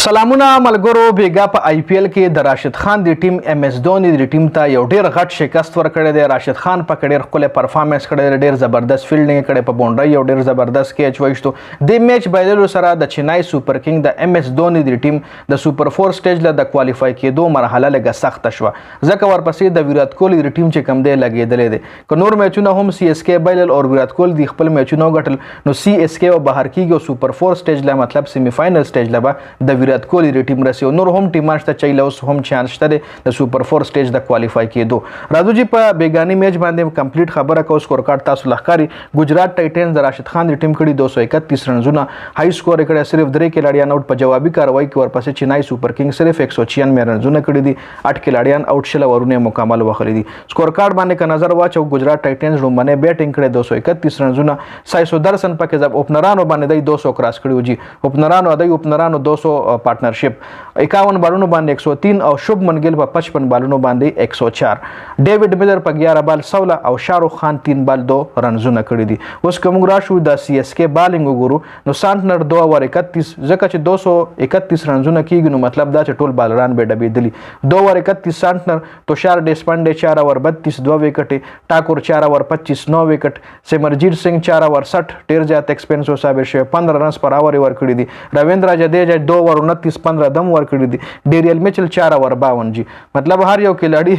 سلامونه ملګرو بیګا په آی پی ایل کې د راشد خان د ټیم ایم ایس دھونی د ټیم ته یو ډیر غټ شکست ورکړی دی. راشد خان په ډیر ښکلی پرفارمنس کړی دی، ډیر زبردست فیلډینګ کړی، په باونډرۍ یو ډیر زبردست کیچ وایستو. د میچ بایللو سره د چنای سوپر کینګ د ایم ایس دھونی د ټیم د سوپر 4 سټیج له د کوالفای کېدو مرحله لږه سخته شوه، ځکه ورپسې د ویرات کوهلي د ټیم چې کم دی لګېدلی دی. که نور میچونه هم سی اس کې بایلل او ویرات کوهلي د خپل میچونه وګټل، نو سی اس کې به بهر کېږي او سوپر 4 سټیج له مطلب سیمی فاینل سټیج له به د ویرات کوهلي د ټیم رسي. نور هم ټیمان شته چې له اوس هم چانس شته د سوپر 4 سټیج د کوالفای کېدو. راځو چې په بیګاني میچ باندې کمپلیټ خبره کوو. سکور کارت تاسو لښکاري ګجرات ټایټنز د راشد خان د ټیم کړي 231 رنزونه، های سکور کړی، صرف 3 کھلاډیان آؤٹ په جوابي کاروایی کې. ورپسې چنای سوپر کینګ صرف 196 رنزونه کړي دي، 8 کھلاډیان آؤٹ شل اورونه مکمل وخلی دي. سکور کارت باندې که نظر واچو، ګجرات ټایټنز لومبنۍ بیټینګ کړي 231 رنزونه، سایسو درسن پکې ځب اوپنرانو باندې دی 200 کراس کړي جی. اوپنرانو 200 پارټنرشپ 51 بالونو باندې 103 او شبمن ګل په 55 بالونو باندې 104. ډیوډ ملر په 11 بال 16 او شاروخ خان 3 بال 2 رنزونه کړي دي. اوس کوم راشو د سی اس کې بالینګ وګورو، نو سانټنر 2 اور 31 ځکه چې 231 رنزونه کیږي، نو مطلب دا چې ټول بالران به ډبېدلي. 2 اور 31 سانټنر، توشار ډیسپنډې 4 اور 32 2 وکټې، ټاکور 4 اور 25 9 وکټ، سمرجیت سنگھ 4 اور 60 ډیر زیات ایکسپنسو ثابت شوی، 15 رنز پر اور ورکړي دي. رویندرا جډیجا 2 اور 29 15 دم ورکړي دي. ډیریل میچل 4 اور 52 جی. مطلب هر یو کھلاډي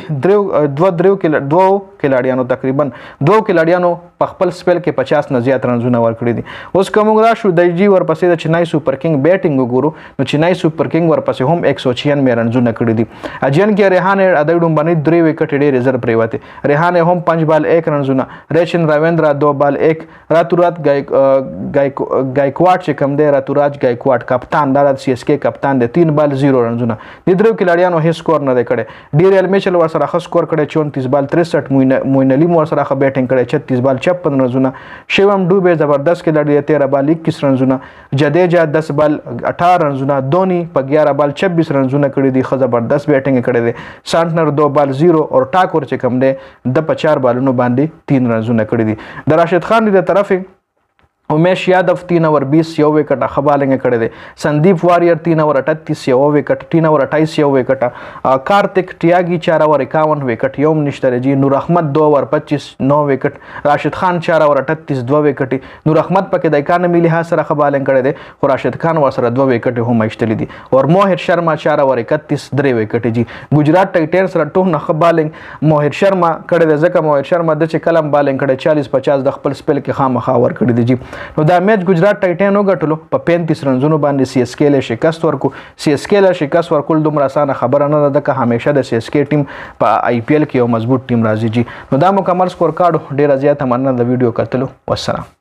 دو کھلاډیانو تقریبا 2 کھلاډیانو په خپل سپیل کې 50 نه زیات رنزونه ورکړي دي. اوس کوم راشو د جی ورپسې د چنای سوپر کینګ بیټینګ وګورو، نو چنای سوپر کینګ ورپسې هم 196 رنزونه کړي دي. اجن کې ریحان ادایډم باندې 3 وکټ ډیر ریزرو پریوته، ریحان هم 5 بال 1 رنزونه، ریشن راویندرا 2 بال 1، راتورات گایکواډ چې کم دی، راتوراج گایکواډ کپتان دا سی اس کې کپتان دی 3 بال 0 رنزونه. د درو کھلاډیانو هیڅ سکور نه دی کړی. ډیریل میچل ورسره ښه سکور کړی 34 بال 63، موین علي ورسره ښه بیټینګ کړی 36 بال 56 رنزونه، شیوم ډوبه زبردست کھلاډي 13 بال 21 رنزونه، جډیجا 10 بال 18 رنزونه، دونی په 11 بال 26 رنزونه کړي دي، ښه زبردست بیټینګ کړی دی. سانټنر 2 بال 0 او ټاکور چې کم دی د په 4 بالونو باندې 3 رنزونه کړي دي. د راشد خان دی طرف امیش یادو 3 اور 20 یو وکټ ښه بالینګ کړی دی. سندیپ واریر 3 اور 38 یو وکټ، 3 اور 28 یو وکټ، کارتک ټیاګي 4 اور 51 وکټ یوم نشته جی. نور احمد 2 اور 25 9 وکټ، راشد خان 4 اور 38 2 وکټ. نور احمد پکې د اکانومي لحاظ سره ښه بالینګ کړی دی، خو راشد خان ورسره 2 وکټ هم ایشتلی دي. او موهر شرما 4 اور 31 3 وکټ جی. ګجرات ټایټنز سره ټول نه ښه بالینګ موهر شرما کړی دی، ځکه موهر شرما د چې کلم بالینګ کړی 40 50 د خپل سپیل کې خامخا ور کړی دی جی. نو دا میچ ګجرات ټایټن وګټلو په 35 رنزونو باندې. سی اس کې له شکست ورکو، سی اس کې له شکست ورکول دومره اسانه خبره نه ده، که همیشه د سی اس کې ټیم په آی پی ایل کې یو مضبوط ټیم راځي جی. نو دا مکمل سکور کارډ ډیره زیاته مننه د ویډیو کتلو. والسلام.